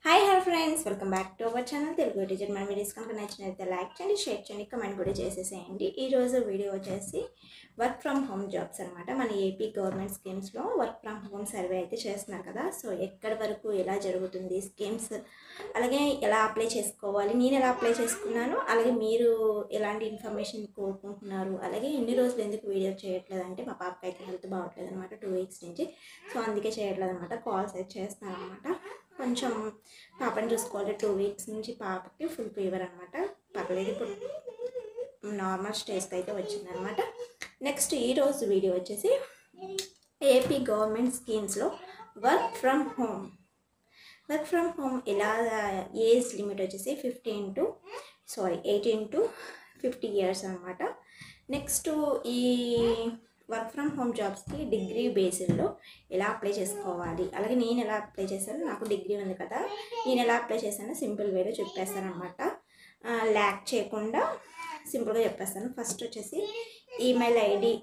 Hi hello friends, welcome back to our channel Telugu teacher. మన videos కనుక నచ్చినట్లయితే like చేయండి, షేర్ చేయండి, కమెంట్ కూడా చేసేసేయండి. ఈరోజు వీడియో వచ్చేసి వర్క్ ఫ్రమ్ హోమ్ జాబ్స్ అనమాట. మన ఏపీ గవర్నమెంట్ స్కీమ్స్లో వర్క్ ఫ్రమ్ హోమ్ సర్వే అయితే చేస్తున్నారు కదా. సో ఎక్కడి వరకు ఎలా జరుగుతుంది స్కీమ్స్, అలాగే ఎలా అప్లై చేసుకోవాలి, నేను ఎలా అప్లై చేసుకున్నాను, అలాగే మీరు ఎలాంటి ఇన్ఫర్మేషన్ కోరుకుంటున్నారు, అలాగే ఎన్ని రోజులు ఎందుకు వీడియో చేయట్లేదు అంటే మా పాపకి అయితే హెల్త్ బాగట్లేదు అనమాట 2 వీక్స్ నుంచి. సో అందుకే చేయట్లేదు అనమాట, కాల్స్ అయితే చేస్తాను అనమాట. కొంచెం పాపని చూసుకోవాలి. 2 వీక్స్ నుంచి పాపకి ఫుల్ ఫీవర్ అనమాట. పర్లేదు, ఇప్పుడు నార్మల్ స్టేజ్కి అయితే వచ్చిందనమాట. నెక్స్ట్ ఈరోజు వీడియో వచ్చేసి ఏపీ గవర్నమెంట్ స్కీమ్స్లో వర్క్ ఫ్రమ్ హోమ్ ఎలా, ఏజ్ లిమిట్ వచ్చేసి 18 to 50 years అనమాట. నెక్స్ట్ ఈ వర్క్ ఫ్రమ్ హోమ్ జాబ్స్కి డిగ్రీ బేస్డ్లో ఎలా అప్లై చేసుకోవాలి, అలాగే నేను ఎలా అప్లై చేశాను, నాకు డిగ్రీ ఉంది కదా, నేను ఎలా అప్లై చేశానో సింపుల్ వేలో చెప్పేస్తాను అనమాట. ల్యాక్ చేయకుండా సింపుల్గా చెప్పేస్తాను. ఫస్ట్ వచ్చేసి ఈమెయిల్ ఐడి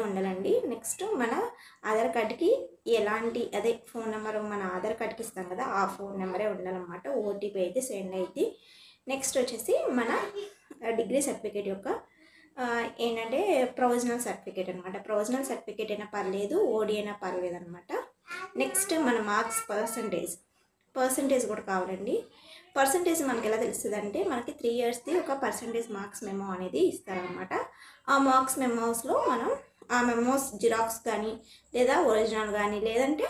ఉండాలండి. నెక్స్ట్ మన ఆధార్ కార్డ్కి ఎలాంటి ఫోన్ నెంబర్ మన ఆధార్ కార్డ్కి ఇస్తాం కదా, ఆ ఫోన్ నెంబరే ఉండాలన్నమాట. ఓటీపీ అయితే సెండ్ అయింది. నెక్స్ట్ వచ్చేసి మన డిగ్రీ సర్టిఫికేట్ యొక్క ఏంటంటే ప్రొవిజనల్ సర్టిఫికేట్ అనమాట. ప్రొవిజనల్ సర్టిఫికేట్ అయినా పర్లేదు, ఓడి అయినా పర్లేదు అనమాట. నెక్స్ట్ మన మార్క్స్ పర్సంటేజ్ కూడా కావాలండి. పర్సంటేజ్ మనకి ఎలా తెలుస్తుంది అంటే, మనకి 3 yearsది ఒక పర్సంటేజ్ మార్క్స్ మెమో అనేది ఇస్తారనమాట. ఆ మార్క్స్ మెమోస్లో మనం ఆ మెమోస్ జిరాక్స్ కానీ లేదా ఒరిజినల్ కానీ, లేదంటే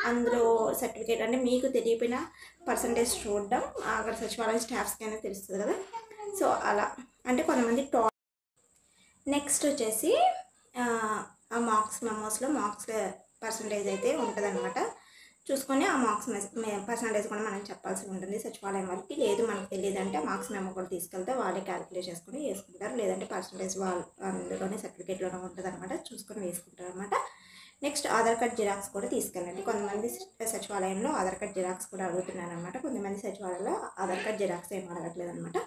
అందులో సర్టిఫికేట్ అంటే మీకు తెలియపోయిన పర్సంటేజ్ చూడడం అక్కడ సచివాలయం స్టాఫ్స్కి అనేది తెలుస్తుంది కదా. సో అలా అంటే కొంతమంది నెక్స్ట్ వచ్చేసి ఆ మార్క్స్ మెమోస్లో మార్క్స్ పర్సంటేజ్ అయితే ఉంటుందన్నమాట. చూసుకొని ఆ మార్క్స్ పర్సంటేజ్ కూడా మనం చెప్పాల్సి ఉంటుంది సచివాలయం వాళ్ళకి. లేదు మనకు తెలియదు అంటే మార్క్స్ మెమో కూడా తీసుకెళ్తే వాళ్ళే క్యాలిక్యులేట్ చేసుకుని వేసుకుంటారు. లేదంటే పర్సంటేజ్ వాళ్ళు అందులోనే సర్టిఫికేట్లోనే ఉంటుంది అనమాట, చూసుకొని వేసుకుంటారు అనమాట. నెక్స్ట్ ఆధార్ కార్డ్ జిరాక్స్ కూడా తీసుకెళ్ళండి. కొంతమంది సచివాలయంలో ఆధార్ కార్డ్ జిరాక్స్ కూడా అడుగుతున్నారు అనమాట. కొంతమంది సచివాలయంలో ఆధార్ కార్డ్ జిరాక్స్ ఏం అడగట్లేదు అనమాట.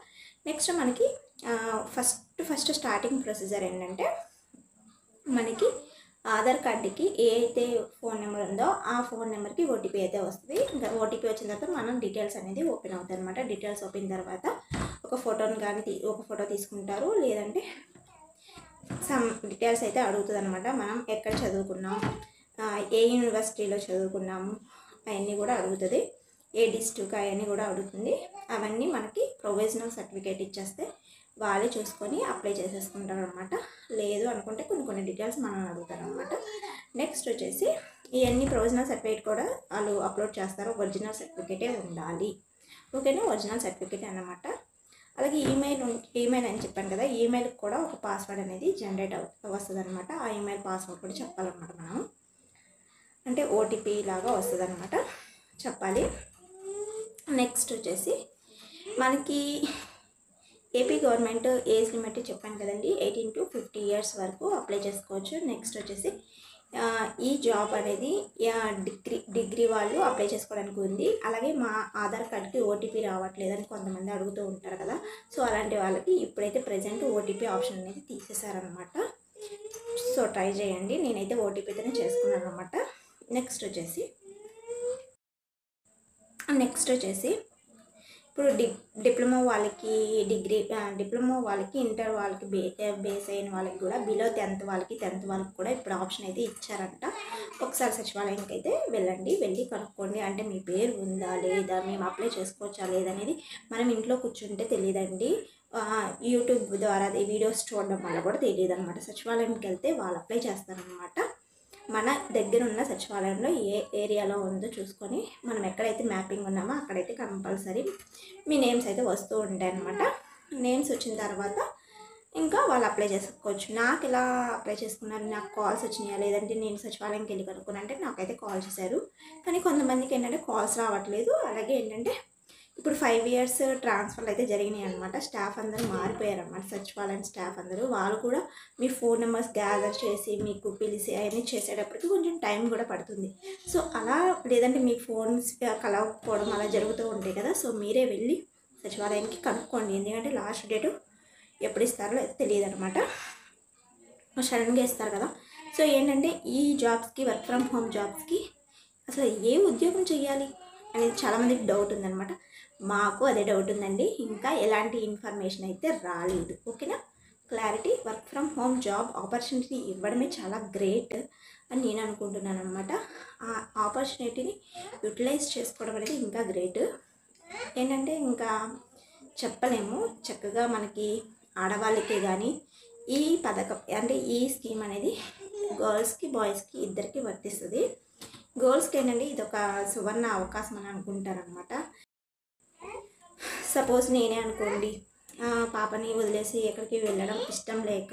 నెక్స్ట్ మనకి ఫస్ట్ స్టార్టింగ్ ప్రొసీజర్ ఏంటంటే, మనకి ఆధార్ కార్డుకి ఏ అయితే ఫోన్ నెంబర్ ఉందో ఆ ఫోన్ నెంబర్కి ఓటీపీ అయితే వస్తుంది. ఇంకా ఓటీపీ వచ్చిన తర్వాత మనం డీటెయిల్స్ అనేది ఓపెన్ అవుతాయి అనమాట. డీటెయిల్స్ ఓపెన్ తర్వాత ఒక ఫోటో తీసుకుంటారు, లేదంటే సమ్ డీటెయిల్స్ అయితే అడుగుతుంది అనమాట. మనం ఎక్కడ చదువుకున్నాం, ఏ యూనివర్సిటీలో చదువుకున్నాము అవన్నీ కూడా అడుగుతుంది. ఏ డిస్ట్రిక్ట్ అవన్నీ కూడా అడుగుతుంది. అవన్నీ మనకి ప్రొవిజనల్ సర్టిఫికేట్ ఇచ్చేస్తే వాళ్ళే చూసుకొని అప్లై చేసేసుకుంటారు అనమాట. లేదు అనుకుంటే కొన్ని డీటెయిల్స్ మనం అడుగుతారు అనమాట. నెక్స్ట్ వచ్చేసి ఇవన్నీ ప్రొవిజనల్ సర్టిఫికేట్ కూడా వాళ్ళు అప్లోడ్ చేస్తారు. ఒరిజినల్ సర్టిఫికేటే ఉండాలి, ఓకేనా, ఒరిజినల్ సర్టిఫికేట్ అన్నమాట. అలాగే ఈమెయిల్ అని చెప్పాను కదా, ఈమెయిల్కి కూడా ఒక పాస్వర్డ్ అనేది జనరేట్ వస్తుంది అనమాట. ఆ ఈమెయిల్ పాస్వర్డ్ కూడా చెప్పాలన్నమాట మనం, అంటే ఓటీపీ లాగా వస్తుంది అనమాట, చెప్పాలి. నెక్స్ట్ వచ్చేసి మనకి ఏపీ గవర్నమెంట్ ఏజ్ లిమిట్ చెప్పాను కదండి, 18 to 50 years వరకు అప్లై చేసుకోవచ్చు. నెక్స్ట్ వచ్చేసి ఈ జాబ్ అనేది డిగ్రీ వాళ్ళు అప్లై చేసుకోవడానికి ఉంది. అలాగే మా ఆధార్ కార్డ్కి ఓటీపీ రావట్లేదని కొంతమంది అడుగుతూ ఉంటారు కదా. సో అలాంటి వాళ్ళకి ఇప్పుడైతే ప్రజెంట్ ఓటీపీ ఆప్షన్ అనేది తీసేశారనమాట. సో ట్రై చేయండి. నేనైతే ఓటీపీతోనే చేసుకున్నాను అనమాట. నెక్స్ట్ వచ్చేసి ఇప్పుడు డిప్లొమా వాళ్ళకి డిప్లొమా వాళ్ళకి, ఇంటర్ వాళ్ళకి, బేస్ అయిన వాళ్ళకి కూడా, బిలో 10th వాళ్ళకి కూడా ఇప్పుడు ఆప్షన్ అయితే ఇచ్చారంట. ఒకసారి సచివాలయానికి అయితే వెళ్ళి కనుక్కోండి. అంటే మీ పేరు ఉందా లేదా, మేము అప్లై చేసుకోవచ్చా లేదనేది మనం ఇంట్లో కూర్చుంటే తెలియదండి. యూట్యూబ్ ద్వారా వీడియోస్ చూడడం వల్ల కూడా తెలియదు అనమాట. సచివాలయంకి వెళ్తే వాళ్ళు అప్లై చేస్తారనమాట. మన దగ్గర ఉన్న సచివాలయంలో ఏ ఏరియాలో ఉందో చూసుకొని మనం ఎక్కడైతే మ్యాపింగ్ ఉన్నామో అక్కడైతే కంపల్సరీ మీ నేమ్స్ అయితే వస్తూ ఉంటాయి అన్నమాట. నేమ్స్ వచ్చిన తర్వాత ఇంకా వాళ్ళు అప్లై చేసుకోవచ్చు. నాకు ఎలా అప్లై చేసుకున్నారు, నాకు కాల్స్ వచ్చినాయా లేదంటే నేను సచివాలయంకి వెళ్ళి కనుక్కున్నా అంటే నాకైతే కాల్ చేశారు. కానీ కొంతమందికి ఏంటంటే కాల్స్ రావట్లేదు. అలాగే ఏంటంటే ఇప్పుడు 5 years ట్రాన్స్ఫర్లు అయితే జరిగినాయి అనమాట. స్టాఫ్ అందరూ మారిపోయారు అనమాట, సచివాలయం స్టాఫ్ అందరూ. వాళ్ళు కూడా మీ ఫోన్ నెంబర్స్ గ్యాదర్ చేసి మీకు పిలిచి అవన్నీ చేసేటప్పటికి కొంచెం టైం కూడా పడుతుంది. సో అలా లేదంటే మీ ఫోన్స్ కలవకపోవడం అలా జరుగుతూ ఉంటాయి కదా. సో మీరే వెళ్ళి సచివాలయానికి కనుక్కోండి. ఎందుకంటే లాస్ట్ డేటు ఎప్పుడు ఇస్తారో తెలియదు అనమాట, సడన్గా ఇస్తారు కదా. సో ఏంటంటే ఈ జాబ్స్కి, వర్క్ ఫ్రమ్ హోమ్ జాబ్స్కి అసలు ఏ ఉద్యోగం చేయాలి, అనేది చాలామందికి డౌట్ ఉందన్నమాట. మాకు అదే డౌట్ ఉందండి. ఇంకా ఎలాంటి ఇన్ఫర్మేషన్ అయితే రాలేదు. ఓకేనా, clarity. Work from home job opportunity ఇవ్వడమే చాలా గ్రేట్ అని నేను అనుకుంటున్నాను అనమాట. ఆ ఆపర్చునిటీని యూటిలైజ్ చేసుకోవడం అనేది ఇంకా గ్రేట్. ఏంటంటే ఇంకా చెప్పలేము. చక్కగా మనకి ఆడవాళ్ళకే కానీ ఈ పథకం అంటే ఈ స్కీమ్ అనేది గర్ల్స్కి బాయ్స్కి ఇద్దరికి వర్తిస్తుంది. గర్ల్స్కి ఏంటంటే ఇది ఒక సువర్ణ అవకాశం అని అనుకుంటారనమాట. సపోజ్ నేనే అనుకోండి, పాపని వదిలేసి ఎక్కడికి వెళ్ళడం ఇష్టం లేక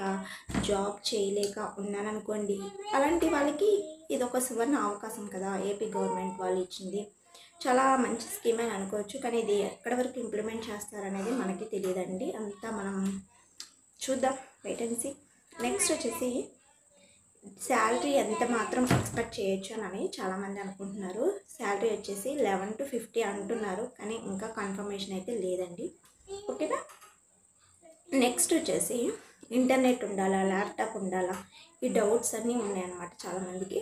జాబ్ చేయలేక ఉన్నాను అనుకోండి, అలాంటి వాళ్ళకి ఇది ఒక సువర్ణ అవకాశం కదా ఏపీ గవర్నమెంట్ వాళ్ళు ఇచ్చింది. చాలా మంచి స్కీమ్ అని అనుకోవచ్చు. కానీ ఇది ఎక్కడి వరకు ఇంప్లిమెంట్ చేస్తారనేది మనకి తెలియదండి. అంతా మనం చూద్దాం, వెయిట్ అండ్ సీ. నెక్స్ట్ వచ్చేసి శాలరీ ఎంత మాత్రం ఎక్స్పెక్ట్ చేయొచ్చు అని చాలామంది అనుకుంటున్నారు. శాలరీ వచ్చేసి 11 to 50 అంటున్నారు, కానీ ఇంకా కన్ఫర్మేషన్ అయితే లేదండి. ఓకేనా. నెక్స్ట్ వచ్చేసి ఇంటర్నెట్ ఉండాలా, ల్యాప్టాప్ ఉండాలా, ఈ డౌట్స్ అన్నీ ఉన్నాయన్నమాట చాలామందికి.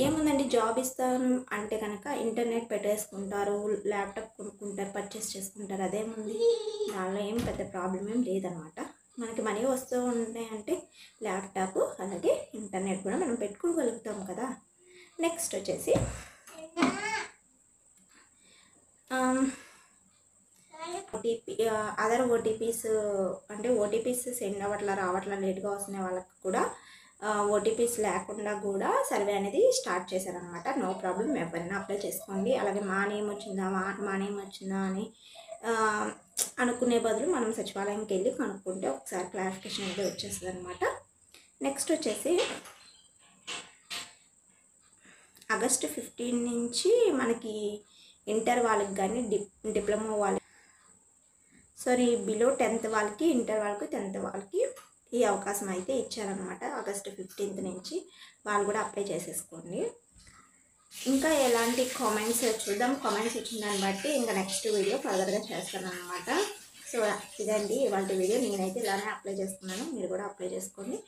ఏముందండి, జాబ్ ఇస్తాను అంటే కనుక ఇంటర్నెట్ పెట్టేసుకుంటారు, ల్యాప్టాప్ కొనుక్కుంటారు, పర్చేస్ చేసుకుంటారు, అదేముంది, దానిలో ఏం పెద్ద ప్రాబ్లం ఏం లేదనమాట. మనకి మనీ వస్తూ ఉంటాయంటే ల్యాప్టాప్ అలాగే ఇంటర్నెట్ కూడా మనం పెట్టుకోగలుగుతాం కదా. నెక్స్ట్ వచ్చేసి ఓటీపీ, అదర్ ఓటీపీస్ అంటే ఓటీపీస్ సెండ్ అవ్వట్లా రావట్లా లేట్గా వస్తున్న వాళ్ళకి కూడా ఓటీపీస్ లేకుండా కూడా సర్వే అనేది స్టార్ట్ చేశారనమాట. నో ప్రాబ్లం, ఎవరైనా అప్లై చేసుకోండి. అలాగే మా నేమ్ వచ్చిందా మా నేమ్ వచ్చిందా అని అనుకునే బదులు మనం సచివాలయంకి వెళ్ళి కనుక్కుంటే ఒకసారి క్లారిఫికేషన్ అనేది వచ్చేస్తుంది అనమాట. నెక్స్ట్ వచ్చేసి ఆగస్ట్ 15 నుంచి మనకి ఇంటర్ వాళ్ళకి కానీ డిప్లొమా వాళ్ళకి, సారీ బిలో 10th వాళ్ళకి, ఇంటర్ వాళ్ళకి, 10th వాళ్ళకి ఈ అవకాశం అయితే ఇచ్చారనమాట. ఆగస్ట్ 15 నుంచి వాళ్ళు కూడా అప్లై చేసేసుకోండి. ఇంకా ఎలాంటి కామెంట్స్ చూద్దాం. కామెంట్స్ వచ్చిన దాన్ని బట్టి ఇంకా నెక్స్ట్ వీడియో ఫర్దర్గా చేస్తాను అనమాట. సో ఇదండి ఇవాళ వీడియో. నేనైతే ఇలానే అప్లై చేసుకున్నాను, మీరు కూడా అప్లై చేసుకోండి.